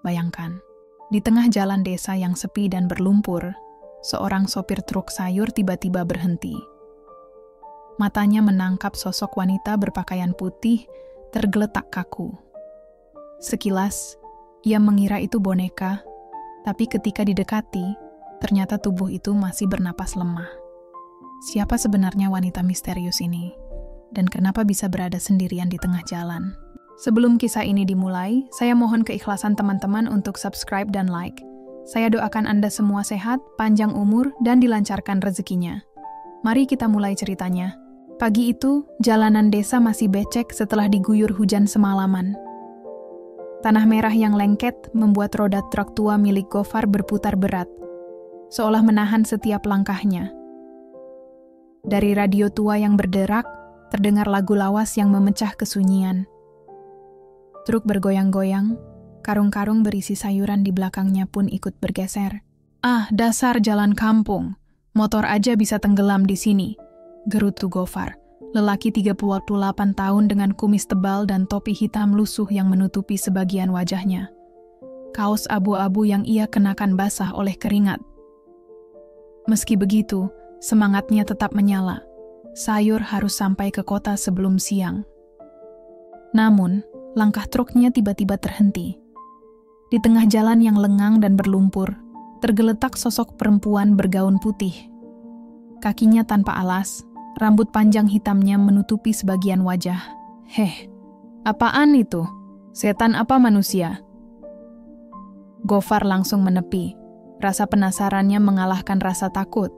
Bayangkan, di tengah jalan desa yang sepi dan berlumpur, seorang sopir truk sayur tiba-tiba berhenti. Matanya menangkap sosok wanita berpakaian putih tergeletak kaku. Sekilas, ia mengira itu boneka, tapi ketika didekati, ternyata tubuh itu masih bernapas lemah. Siapa sebenarnya wanita misterius ini? Dan kenapa bisa berada sendirian di tengah jalan? Sebelum kisah ini dimulai, saya mohon keikhlasan teman-teman untuk subscribe dan like. Saya doakan Anda semua sehat, panjang umur, dan dilancarkan rezekinya. Mari kita mulai ceritanya. Pagi itu, jalanan desa masih becek setelah diguyur hujan semalaman. Tanah merah yang lengket membuat roda truk tua milik Gofar berputar berat, seolah menahan setiap langkahnya. Dari radio tua yang berderak, terdengar lagu lawas yang memecah kesunyian. Truk bergoyang-goyang, karung-karung berisi sayuran di belakangnya pun ikut bergeser. "Ah, dasar jalan kampung, motor aja bisa tenggelam di sini," gerutu Gofar. Lelaki 38 tahun dengan kumis tebal dan topi hitam lusuh yang menutupi sebagian wajahnya. Kaos abu-abu yang ia kenakan basah oleh keringat. Meski begitu, semangatnya tetap menyala. Sayur harus sampai ke kota sebelum siang. Namun, langkah truknya tiba-tiba terhenti. Di tengah jalan yang lengang dan berlumpur, tergeletak sosok perempuan bergaun putih. Kakinya tanpa alas, rambut panjang hitamnya menutupi sebagian wajah. "Heh, apaan itu? Setan apa manusia?" Gofar langsung menepi. Rasa penasarannya mengalahkan rasa takut.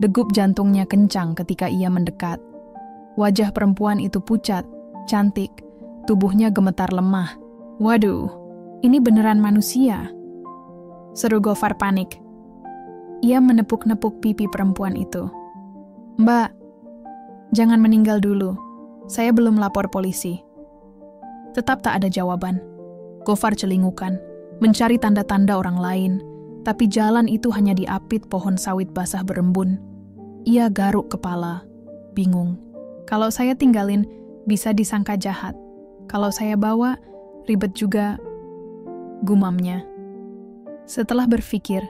Degup jantungnya kencang ketika ia mendekat. Wajah perempuan itu pucat, cantik, tubuhnya gemetar lemah. "Waduh, ini beneran manusia!" seru Gofar panik. Ia menepuk-nepuk pipi perempuan itu. "Mbak, jangan meninggal dulu. Saya belum lapor polisi." Tetap tak ada jawaban. Gofar celingukan, mencari tanda-tanda orang lain, tapi jalan itu hanya diapit pohon sawit basah berembun. Ia garuk kepala, bingung. Kalau saya tinggalin, bisa disangka jahat. Kalau saya bawa, ribet juga, gumamnya. Setelah berpikir,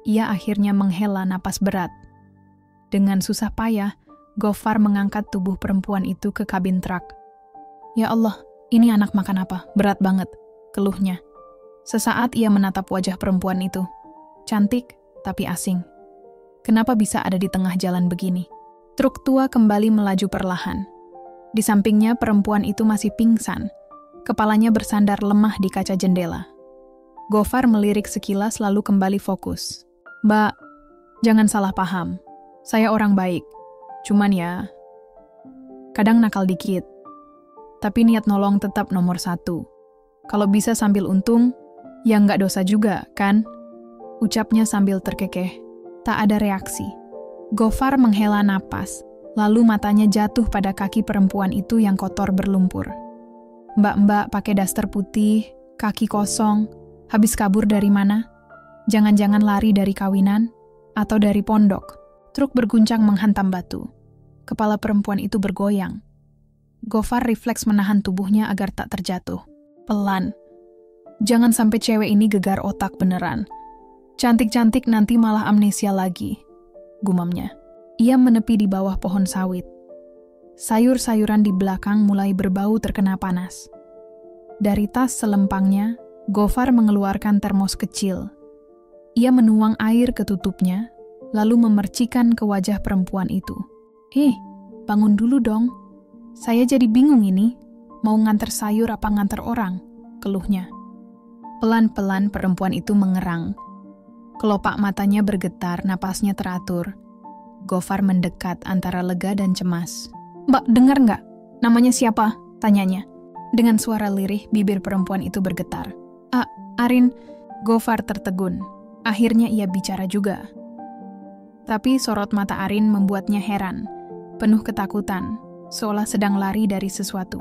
ia akhirnya menghela napas berat. Dengan susah payah, Gofar mengangkat tubuh perempuan itu ke kabin truk. "Ya Allah, ini anak makan apa? Berat banget," keluhnya. Sesaat ia menatap wajah perempuan itu. Cantik, tapi asing. Kenapa bisa ada di tengah jalan begini? Truk tua kembali melaju perlahan. Di sampingnya perempuan itu masih pingsan. Kepalanya bersandar lemah di kaca jendela. Gofar melirik sekilas lalu kembali fokus. "Mbak, jangan salah paham. Saya orang baik. Cuman ya, kadang nakal dikit. Tapi niat nolong tetap nomor 1. Kalau bisa sambil untung, ya nggak dosa juga, kan?" Ucapnya sambil terkekeh. Tak ada reaksi. Gofar menghela napas, lalu matanya jatuh pada kaki perempuan itu yang kotor berlumpur. Mbak-mbak pakai daster putih, kaki kosong, habis kabur dari mana? Jangan-jangan lari dari kawinan? Atau dari pondok? Truk berguncang menghantam batu. Kepala perempuan itu bergoyang. Gofar refleks menahan tubuhnya agar tak terjatuh. Pelan. Jangan sampai cewek ini gegar otak beneran. Cantik-cantik nanti malah amnesia lagi, gumamnya. Ia menepi di bawah pohon sawit. Sayur-sayuran di belakang mulai berbau terkena panas. Dari tas selempangnya, Gofar mengeluarkan termos kecil. Ia menuang air ke tutupnya, lalu memercikan ke wajah perempuan itu. Bangun dulu dong. Saya jadi bingung ini. Mau nganter sayur apa nganter orang?" keluhnya. Pelan-pelan perempuan itu mengerang. Kelopak matanya bergetar, napasnya teratur. Gofar mendekat antara lega dan cemas. "Mbak, dengar nggak? Namanya siapa?" tanyanya. Dengan suara lirih, bibir perempuan itu bergetar. Arin." Gofar tertegun. Akhirnya ia bicara juga. Tapi sorot mata Arin membuatnya heran, penuh ketakutan, seolah sedang lari dari sesuatu.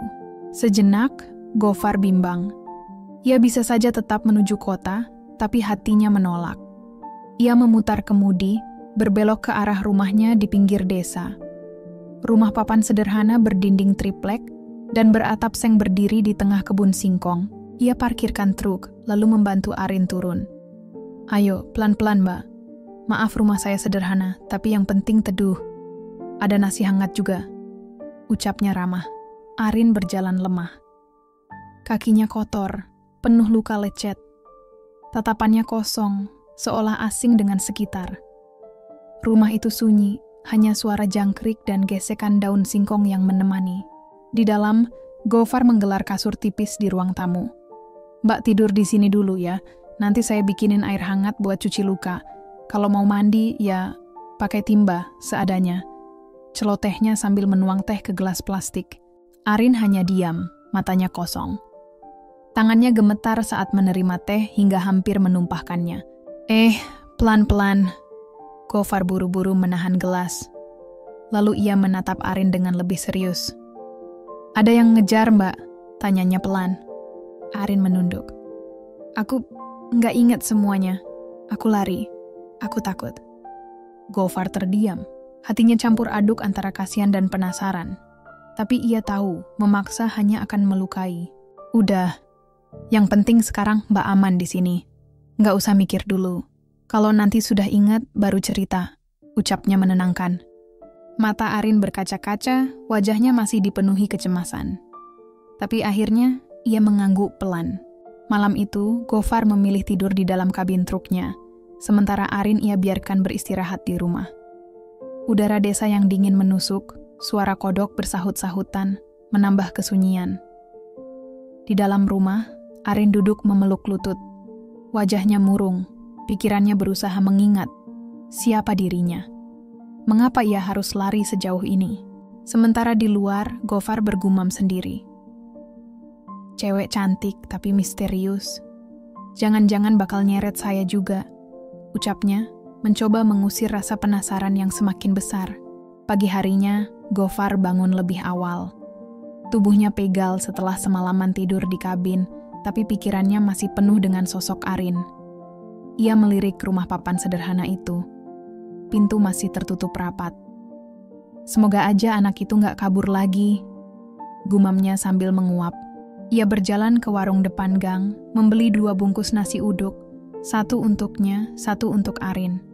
Sejenak, Gofar bimbang. Ia bisa saja tetap menuju kota, tapi hatinya menolak. Ia memutar kemudi, berbelok ke arah rumahnya di pinggir desa. Rumah papan sederhana berdinding triplek dan beratap seng berdiri di tengah kebun singkong. Ia parkirkan truk, lalu membantu Arin turun. "Ayo, pelan-pelan, Mbak. Maaf rumah saya sederhana, tapi yang penting teduh. Ada nasi hangat juga," ucapnya ramah. Arin berjalan lemah. Kakinya kotor, penuh luka lecet. Tatapannya kosong, seolah asing dengan sekitar. Rumah itu sunyi, hanya suara jangkrik dan gesekan daun singkong yang menemani. Di dalam, Gofar menggelar kasur tipis di ruang tamu. "Mbak tidur di sini dulu ya, nanti saya bikinin air hangat buat cuci luka. Kalau mau mandi, ya pakai timba seadanya," celotehnya sambil menuang teh ke gelas plastik. Arin hanya diam, matanya kosong. Tangannya gemetar saat menerima teh hingga hampir menumpahkannya. Pelan-pelan." Gofar buru-buru menahan gelas. Lalu ia menatap Arin dengan lebih serius. "Ada yang ngejar, Mbak?" tanyanya pelan. Arin menunduk. "Aku nggak ingat semuanya. Aku lari. Aku takut." Gofar terdiam. Hatinya campur aduk antara kasihan dan penasaran. Tapi ia tahu, memaksa hanya akan melukai. "Udah. Yang penting sekarang Mbak aman di sini. Nggak usah mikir dulu. Kalau nanti sudah ingat, baru cerita," ucapnya menenangkan. Mata Arin berkaca-kaca, wajahnya masih dipenuhi kecemasan. Tapi akhirnya, ia mengangguk pelan. Malam itu, Gofar memilih tidur di dalam kabin truknya, sementara Arin ia biarkan beristirahat di rumah. Udara desa yang dingin menusuk, suara kodok bersahut-sahutan, menambah kesunyian. Di dalam rumah, Arin duduk memeluk lutut. Wajahnya murung, pikirannya berusaha mengingat siapa dirinya. Mengapa ia harus lari sejauh ini? Sementara di luar, Gofar bergumam sendiri. "Cewek cantik tapi misterius. Jangan-jangan bakal nyeret saya juga," ucapnya, mencoba mengusir rasa penasaran yang semakin besar. Pagi harinya, Gofar bangun lebih awal. Tubuhnya pegal setelah semalaman tidur di kabin, tapi pikirannya masih penuh dengan sosok Arin. Ia melirik rumah papan sederhana itu. Pintu masih tertutup rapat. "Semoga aja anak itu nggak kabur lagi," gumamnya sambil menguap. Ia berjalan ke warung depan gang, membeli 2 bungkus nasi uduk, 1 untuknya, 1 untuk Arin.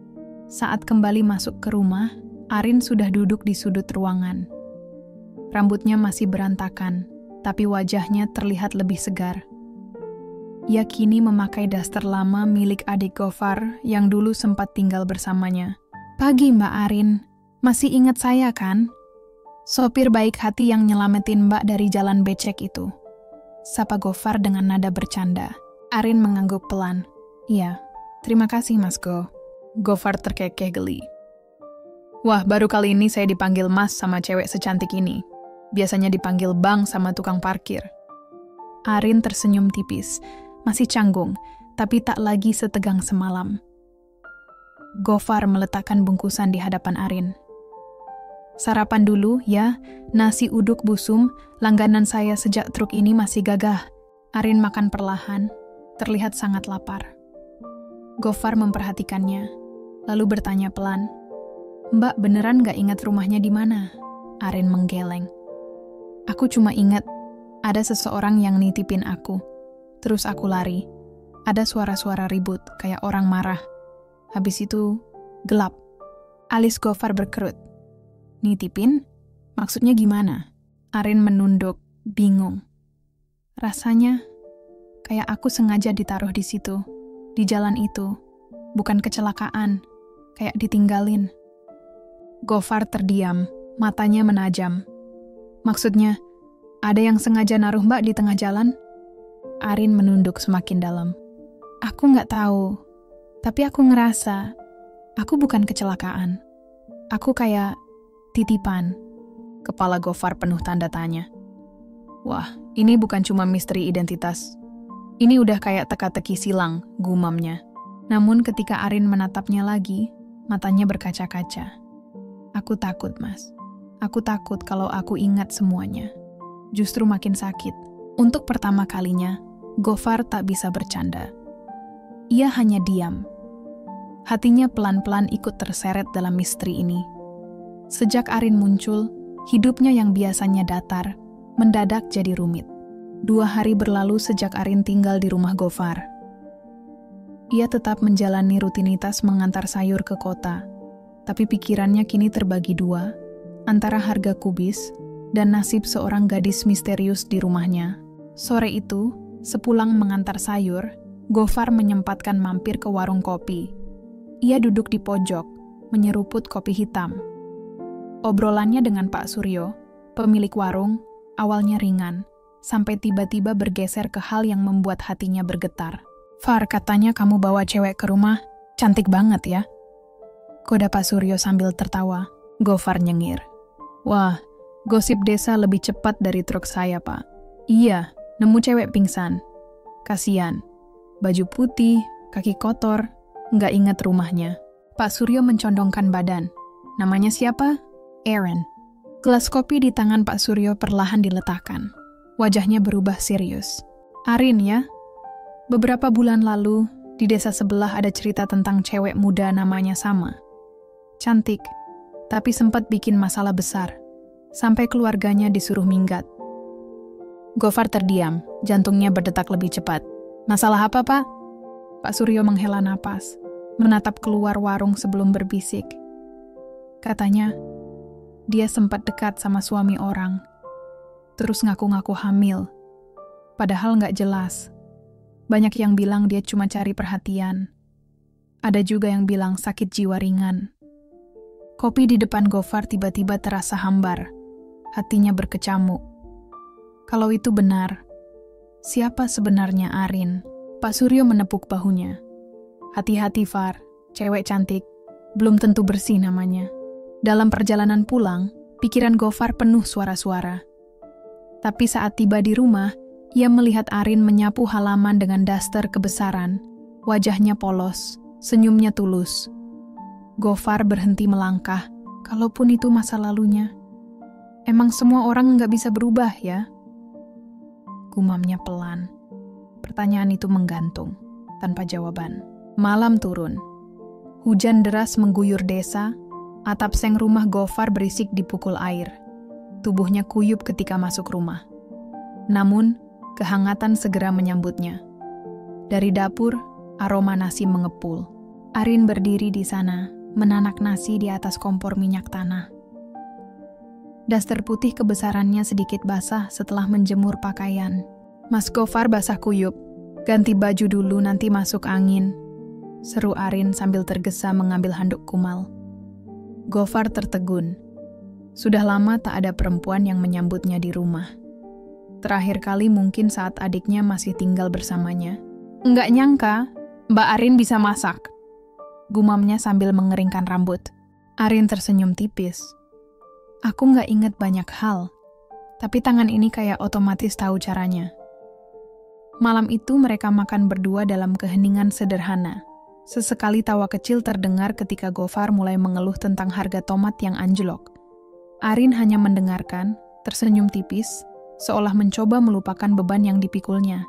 Saat kembali masuk ke rumah, Arin sudah duduk di sudut ruangan. Rambutnya masih berantakan, tapi wajahnya terlihat lebih segar. Ia kini memakai daster lama milik adik Gofar yang dulu sempat tinggal bersamanya. "Pagi, Mbak Arin. Masih ingat saya kan? Sopir baik hati yang nyelamatin Mbak dari jalan becek itu," sapa Gofar dengan nada bercanda. Arin mengangguk pelan. "Iya, terima kasih Mas Go." Gofar terkekeh geli. "Wah, baru kali ini saya dipanggil Mas sama cewek secantik ini. Biasanya dipanggil Bang sama tukang parkir." Arin tersenyum tipis, masih canggung, tapi tak lagi setegang semalam. Gofar meletakkan bungkusan di hadapan Arin. "Sarapan dulu ya, nasi uduk busum, langganan saya sejak truk ini masih gagah." Arin makan perlahan, terlihat sangat lapar. Gofar memperhatikannya, lalu bertanya pelan, "Mbak beneran gak ingat rumahnya di mana?" Arin menggeleng. "Aku cuma ingat ada seseorang yang nitipin aku. Terus aku lari. Ada suara-suara ribut, kayak orang marah. Habis itu, gelap." Alis Gofar berkerut. "Nitipin? Maksudnya gimana?" Arin menunduk, bingung. Rasanya kayak aku sengaja ditaruh di situ, di jalan itu. Bukan kecelakaan, kayak ditinggalin. Gofar terdiam, matanya menajam. "Maksudnya, ada yang sengaja naruh Mbak di tengah jalan?" Arin menunduk semakin dalam. "Aku nggak tahu, tapi aku ngerasa aku bukan kecelakaan. Aku kayak titipan." Kepala Gofar penuh tanda tanya. "Wah, ini bukan cuma misteri identitas. Ini udah kayak teka-teki silang," gumamnya. Namun ketika Arin menatapnya lagi, matanya berkaca-kaca. "Aku takut, Mas. Aku takut kalau aku ingat semuanya. Justru makin sakit." Untuk pertama kalinya, Gofar tak bisa bercanda. Ia hanya diam. Hatinya pelan-pelan ikut terseret dalam misteri ini. Sejak Arin muncul, hidupnya yang biasanya datar, mendadak jadi rumit. 2 hari berlalu sejak Arin tinggal di rumah Gofar. Ia tetap menjalani rutinitas mengantar sayur ke kota, tapi pikirannya kini terbagi 2, antara harga kubis dan nasib seorang gadis misterius di rumahnya. Sore itu, sepulang mengantar sayur, Gofar menyempatkan mampir ke warung kopi. Ia duduk di pojok, menyeruput kopi hitam. Obrolannya dengan Pak Suryo, pemilik warung, awalnya ringan, sampai tiba-tiba bergeser ke hal yang membuat hatinya bergetar. "Far, katanya kamu bawa cewek ke rumah, cantik banget ya?" Koda Pak Suryo sambil tertawa. Gofar nyengir. "Wah, gosip desa lebih cepat dari truk saya, Pak." "Iya, nemu cewek pingsan. Kasian. Baju putih, kaki kotor, nggak ingat rumahnya." Pak Suryo mencondongkan badan. "Namanya siapa?" "Aaron." Gelas kopi di tangan Pak Suryo perlahan diletakkan. Wajahnya berubah serius. "Arin ya? Beberapa bulan lalu, di desa sebelah ada cerita tentang cewek muda namanya sama. Cantik, tapi sempat bikin masalah besar. Sampai keluarganya disuruh minggat." Gofar terdiam, jantungnya berdetak lebih cepat. "Masalah apa, Pak?" Pak Suryo menghela napas, menatap keluar warung sebelum berbisik. Katanya, dia sempat dekat sama suami orang, terus ngaku-ngaku hamil. Padahal nggak jelas. Banyak yang bilang dia cuma cari perhatian. Ada juga yang bilang sakit jiwa ringan. Kopi di depan Gofar tiba-tiba terasa hambar. Hatinya berkecamuk. Kalau itu benar, siapa sebenarnya Arin? Pak Suryo menepuk bahunya. "Hati-hati, Far. Cewek cantik. Belum tentu bersih namanya." Dalam perjalanan pulang, pikiran Gofar penuh suara-suara. Tapi saat tiba di rumah, ia melihat Arin menyapu halaman dengan daster kebesaran. Wajahnya polos, senyumnya tulus. Gofar berhenti melangkah, kalaupun itu masa lalunya. "Emang semua orang nggak bisa berubah ya?" Gumamnya pelan. Pertanyaan itu menggantung, tanpa jawaban. Malam turun. Hujan deras mengguyur desa, atap seng rumah Gofar berisik dipukul air. Tubuhnya kuyup ketika masuk rumah. Namun, kehangatan segera menyambutnya. Dari dapur, aroma nasi mengepul. Arin berdiri di sana, menanak nasi di atas kompor minyak tanah. Daster putih kebesarannya sedikit basah setelah menjemur pakaian. "Mas Gofar basah kuyup. Ganti baju dulu, nanti masuk angin," seru Arin sambil tergesa mengambil handuk kumal. Gofar tertegun. Sudah lama tak ada perempuan yang menyambutnya di rumah. Terakhir kali mungkin saat adiknya masih tinggal bersamanya. "Nggak nyangka, Mbak Arin bisa masak," gumamnya sambil mengeringkan rambut. Arin tersenyum tipis. "Aku nggak inget banyak hal, tapi tangan ini kayak otomatis tahu caranya." Malam itu mereka makan berdua dalam keheningan sederhana. Sesekali tawa kecil terdengar ketika Gofar mulai mengeluh tentang harga tomat yang anjlok. Arin hanya mendengarkan, tersenyum tipis, seolah mencoba melupakan beban yang dipikulnya.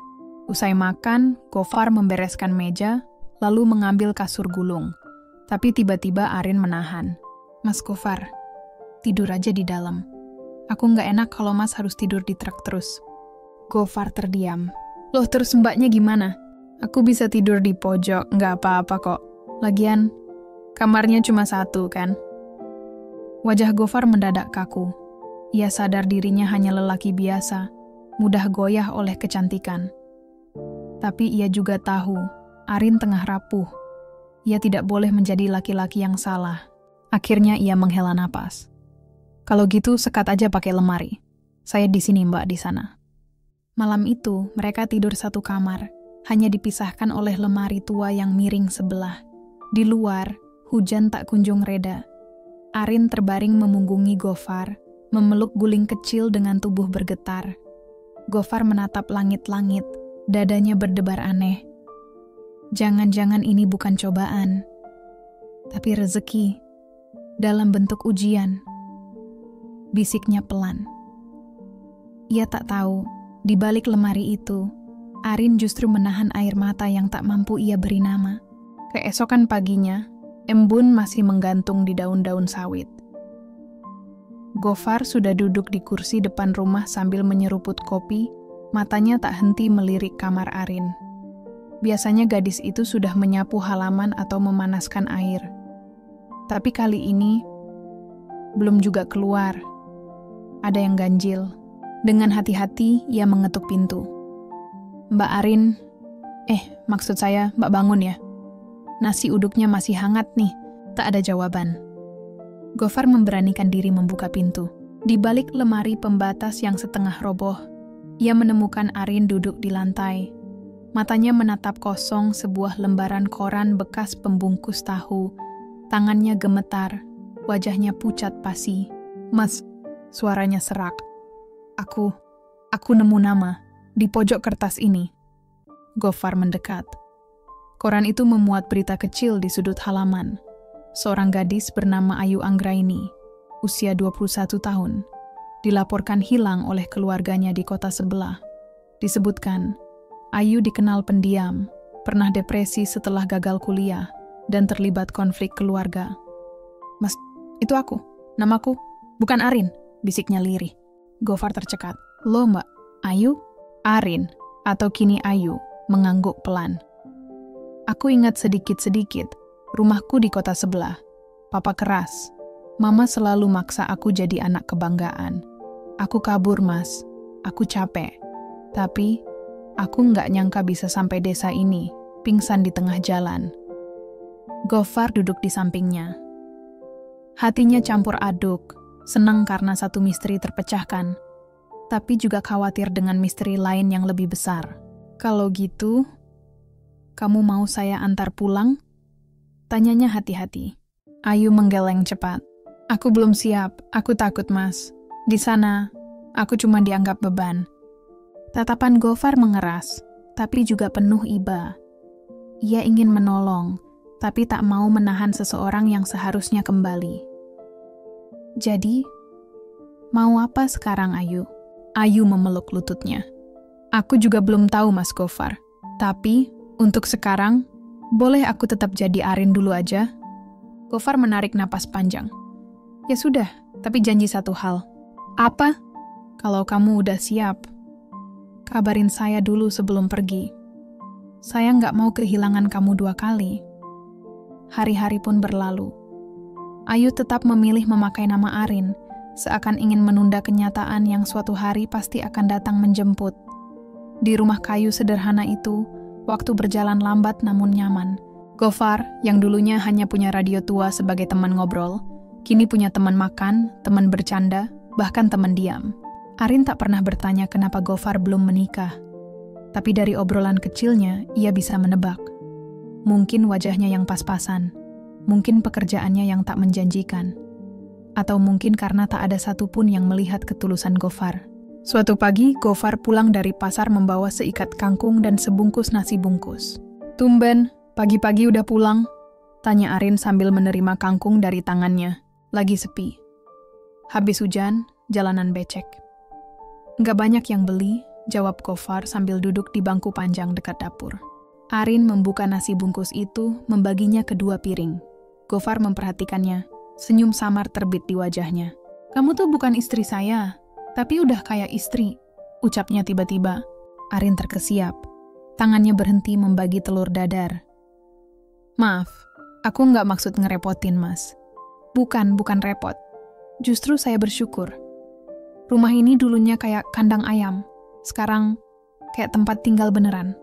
Usai makan, Gofar membereskan meja, lalu mengambil kasur gulung. Tapi tiba-tiba Arin menahan. "Mas Gofar, tidur aja di dalam. Aku nggak enak kalau Mas harus tidur di truk terus." Gofar terdiam. "Loh, terus mbaknya gimana? Aku bisa tidur di pojok, nggak apa-apa kok. Lagian, kamarnya cuma 1 kan?" Wajah Gofar mendadak kaku. Ia sadar dirinya hanya lelaki biasa, mudah goyah oleh kecantikan. Tapi ia juga tahu, Arin tengah rapuh. Ia tidak boleh menjadi laki-laki yang salah. Akhirnya ia menghela napas. "Kalau gitu sekat aja pakai lemari. Saya di sini, Mbak, di sana." Malam itu, mereka tidur satu kamar, hanya dipisahkan oleh lemari tua yang miring sebelah. Di luar, hujan tak kunjung reda. Arin terbaring memunggungi Gofar, memeluk guling kecil dengan tubuh bergetar. Gofar menatap langit-langit, dadanya berdebar aneh. Jangan-jangan ini bukan cobaan, tapi rezeki dalam bentuk ujian. Bisiknya pelan. Ia tak tahu, di balik lemari itu, Arin justru menahan air mata yang tak mampu ia beri nama. Keesokan paginya, embun masih menggantung di daun-daun sawit. Gofar sudah duduk di kursi depan rumah sambil menyeruput kopi, Matanya tak henti melirik kamar Arin. Biasanya gadis itu sudah menyapu halaman atau memanaskan air. Tapi kali ini, belum juga keluar. Ada yang ganjil. Dengan hati-hati, ia mengetuk pintu. Mbak Arin, maksud saya Mbak bangun ya. Nasi uduknya masih hangat nih, tak ada jawaban. Gofar memberanikan diri membuka pintu. Di balik lemari pembatas yang setengah roboh, ia menemukan Arin duduk di lantai. Matanya menatap kosong sebuah lembaran koran bekas pembungkus tahu. Tangannya gemetar, wajahnya pucat pasi. Mas, suaranya serak. Aku nemu nama di pojok kertas ini. Gofar mendekat. Koran itu memuat berita kecil di sudut halaman. Seorang gadis bernama Ayu Anggraini, usia 21 tahun, dilaporkan hilang oleh keluarganya di kota sebelah. Disebutkan, Ayu dikenal pendiam, pernah depresi setelah gagal kuliah, dan terlibat konflik keluarga. Mas, itu aku. Namaku, bukan Arin, bisiknya lirih. Gofar tercekat. Lo Mbak, Ayu? Arin, atau kini Ayu, mengangguk pelan. Aku ingat sedikit-sedikit. Rumahku di kota sebelah. Papa keras. Mama selalu maksa aku jadi anak kebanggaan. Aku kabur, Mas. Aku capek. Tapi, aku nggak nyangka bisa sampai desa ini, pingsan di tengah jalan. Gofar duduk di sampingnya. Hatinya campur aduk, senang karena satu misteri terpecahkan, tapi juga khawatir dengan misteri lain yang lebih besar. Kalau gitu, kamu mau saya antar pulang? Tanyanya hati-hati. Ayu menggeleng cepat. Aku belum siap, aku takut Mas. Di sana, aku cuma dianggap beban. Tatapan Gofar mengeras, tapi juga penuh iba. Ia ingin menolong, tapi tak mau menahan seseorang yang seharusnya kembali. Jadi, mau apa sekarang Ayu? Ayu memeluk lututnya. Aku juga belum tahu Mas Gofar, tapi untuk sekarang, boleh aku tetap jadi Arin dulu aja? Gofar menarik napas panjang. Ya sudah, tapi janji satu hal. Apa? Kalau kamu udah siap, kabarin saya dulu sebelum pergi. Saya nggak mau kehilangan kamu 2 kali. Hari-hari pun berlalu. Ayu tetap memilih memakai nama Arin, seakan ingin menunda kenyataan yang suatu hari pasti akan datang menjemput. Di rumah kayu sederhana itu, waktu berjalan lambat namun nyaman. Gofar, yang dulunya hanya punya radio tua sebagai teman ngobrol, kini punya teman makan, teman bercanda, bahkan teman diam. Arin tak pernah bertanya kenapa Gofar belum menikah. Tapi dari obrolan kecilnya, ia bisa menebak. Mungkin wajahnya yang pas-pasan, mungkin pekerjaannya yang tak menjanjikan, atau mungkin karena tak ada satupun yang melihat ketulusan Gofar. Suatu pagi, Gofar pulang dari pasar membawa seikat kangkung dan sebungkus nasi bungkus. Tumben, pagi-pagi udah pulang? Tanya Arin sambil menerima kangkung dari tangannya. Lagi sepi. Habis hujan, jalanan becek. Nggak banyak yang beli, jawab Gofar sambil duduk di bangku panjang dekat dapur. Arin membuka nasi bungkus itu, membaginya ke 2 piring. Gofar memperhatikannya, senyum samar terbit di wajahnya. Kamu tuh bukan istri saya, tapi udah kayak istri, ucapnya tiba-tiba. Arin terkesiap. Tangannya berhenti membagi telur dadar. Maaf, aku nggak maksud ngerepotin, Mas. Bukan repot. Justru saya bersyukur. Rumah ini dulunya kayak kandang ayam, sekarang kayak tempat tinggal beneran.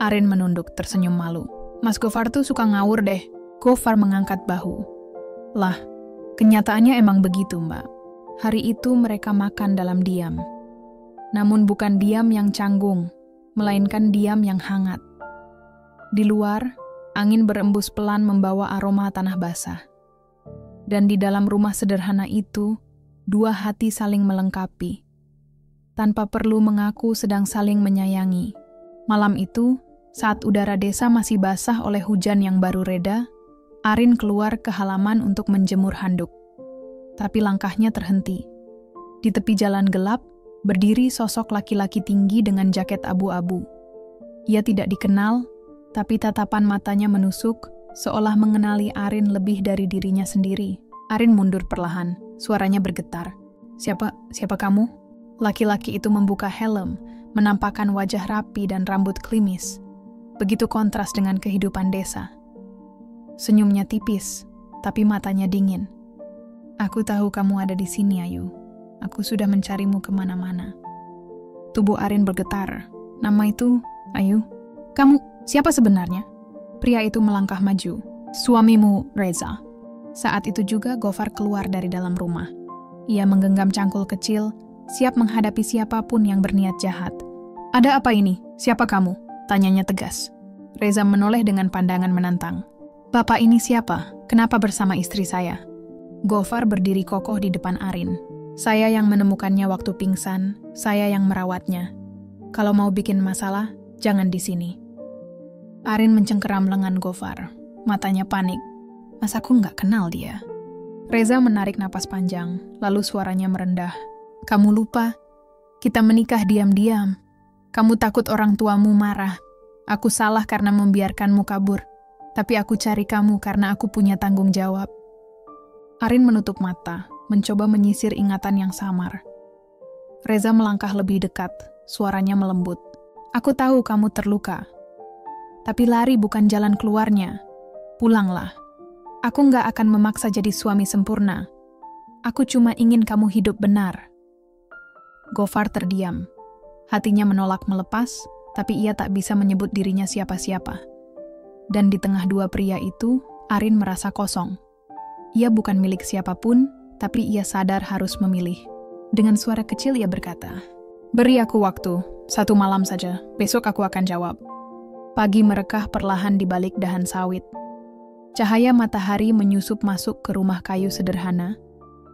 Arin menunduk tersenyum malu. Mas Gofar tuh suka ngawur deh. Gofar mengangkat bahu. Lah, kenyataannya emang begitu, Mbak. Hari itu mereka makan dalam diam. Namun bukan diam yang canggung, melainkan diam yang hangat. Di luar, angin berembus pelan membawa aroma tanah basah. Dan di dalam rumah sederhana itu, 2 hati saling melengkapi. Tanpa perlu mengaku sedang saling menyayangi. Malam itu, saat udara desa masih basah oleh hujan yang baru reda, Arin keluar ke halaman untuk menjemur handuk. Tapi langkahnya terhenti. Di tepi jalan gelap, berdiri sosok laki-laki tinggi dengan jaket abu-abu. Ia tidak dikenal, tapi tatapan matanya menusuk, seolah mengenali Arin lebih dari dirinya sendiri. Arin mundur perlahan, suaranya bergetar. Siapa kamu? Laki-laki itu membuka helm, menampakkan wajah rapi dan rambut klimis. Begitu kontras dengan kehidupan desa. Senyumnya tipis, tapi matanya dingin. Aku tahu kamu ada di sini, Ayu. Aku sudah mencarimu kemana-mana. Tubuh Arin bergetar. Nama itu, Ayu. Kamu, siapa sebenarnya? Pria itu melangkah maju. Suamimu, Reza. Saat itu juga Gofar keluar dari dalam rumah. Ia menggenggam cangkul kecil, siap menghadapi siapapun yang berniat jahat. Ada apa ini? Siapa kamu? Tanyanya tegas. Reza menoleh dengan pandangan menantang. Bapak ini siapa? Kenapa bersama istri saya? Gofar berdiri kokoh di depan Arin. Saya yang menemukannya waktu pingsan, saya yang merawatnya. Kalau mau bikin masalah, jangan di sini. Arin mencengkeram lengan Gofar. Matanya panik. Mas aku nggak kenal dia. Reza menarik napas panjang, lalu suaranya merendah. Kamu lupa, kita menikah diam-diam. Kamu takut orang tuamu marah. Aku salah karena membiarkanmu kabur. Tapi aku cari kamu karena aku punya tanggung jawab. Arin menutup mata, mencoba menyisir ingatan yang samar. Reza melangkah lebih dekat, suaranya melembut. Aku tahu kamu terluka. Tapi lari bukan jalan keluarnya. Pulanglah. Aku nggak akan memaksa jadi suami sempurna. Aku cuma ingin kamu hidup benar. Gofar terdiam. Hatinya menolak melepas, tapi ia tak bisa menyebut dirinya siapa-siapa. Dan di tengah dua pria itu, Arin merasa kosong. Ia bukan milik siapapun, tapi ia sadar harus memilih. Dengan suara kecil ia berkata, beri aku waktu, 1 malam saja, besok aku akan jawab. Pagi merekah perlahan di balik dahan sawit. Cahaya matahari menyusup masuk ke rumah kayu sederhana,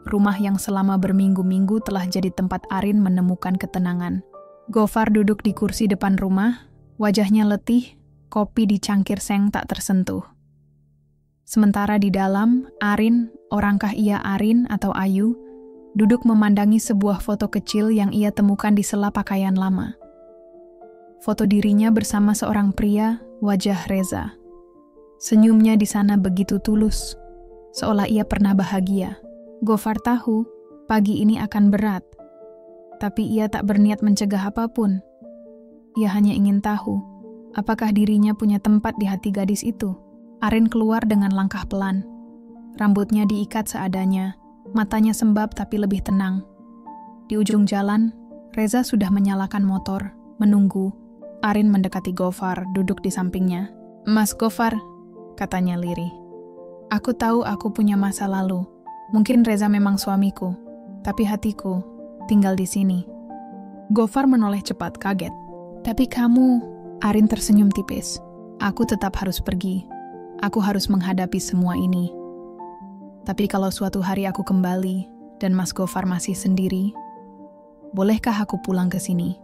rumah yang selama berminggu-minggu telah jadi tempat Arin menemukan ketenangan. Gofar duduk di kursi depan rumah, wajahnya letih, kopi di cangkir seng tak tersentuh. Sementara di dalam, Arin, orangkah ia Arin atau Ayu, duduk memandangi sebuah foto kecil yang ia temukan di sela pakaian lama. Foto dirinya bersama seorang pria, wajah Reza. Senyumnya di sana begitu tulus, seolah ia pernah bahagia. Gofar tahu, pagi ini akan berat. Tapi ia tak berniat mencegah apapun. Ia hanya ingin tahu, apakah dirinya punya tempat di hati gadis itu. Arin keluar dengan langkah pelan. Rambutnya diikat seadanya, matanya sembab tapi lebih tenang. Di ujung jalan, Reza sudah menyalakan motor, menunggu. Arin mendekati Gofar, duduk di sampingnya. Mas Gofar, katanya lirih. Aku tahu aku punya masa lalu. Mungkin Reza memang suamiku, tapi hatiku tinggal di sini. Gofar menoleh cepat, kaget. Tapi kamu, Arin tersenyum tipis. Aku tetap harus pergi. Aku harus menghadapi semua ini. Tapi kalau suatu hari aku kembali dan Mas Gofar masih sendiri, bolehkah aku pulang ke sini?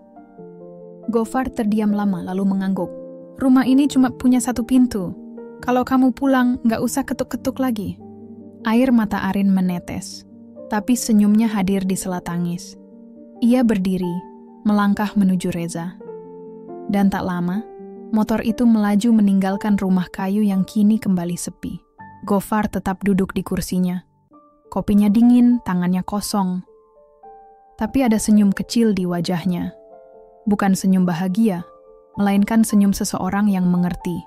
Gofar terdiam lama lalu mengangguk. Rumah ini cuma punya 1 pintu. Kalau kamu pulang, nggak usah ketuk-ketuk lagi. Air mata Arin menetes, tapi senyumnya hadir di sela tangis. Ia berdiri, melangkah menuju Reza. Dan tak lama, motor itu melaju meninggalkan rumah kayu yang kini kembali sepi. Gofar tetap duduk di kursinya. Kopinya dingin, tangannya kosong. Tapi ada senyum kecil di wajahnya. Bukan senyum bahagia, melainkan senyum seseorang yang mengerti.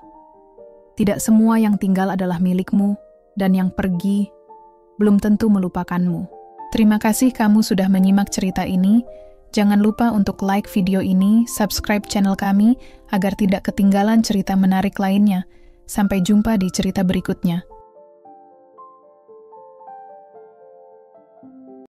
Tidak semua yang tinggal adalah milikmu, dan yang pergi belum tentu melupakanmu. Terima kasih kamu sudah menyimak cerita ini. Jangan lupa untuk like video ini, subscribe channel kami, agar tidak ketinggalan cerita menarik lainnya. Sampai jumpa di cerita berikutnya.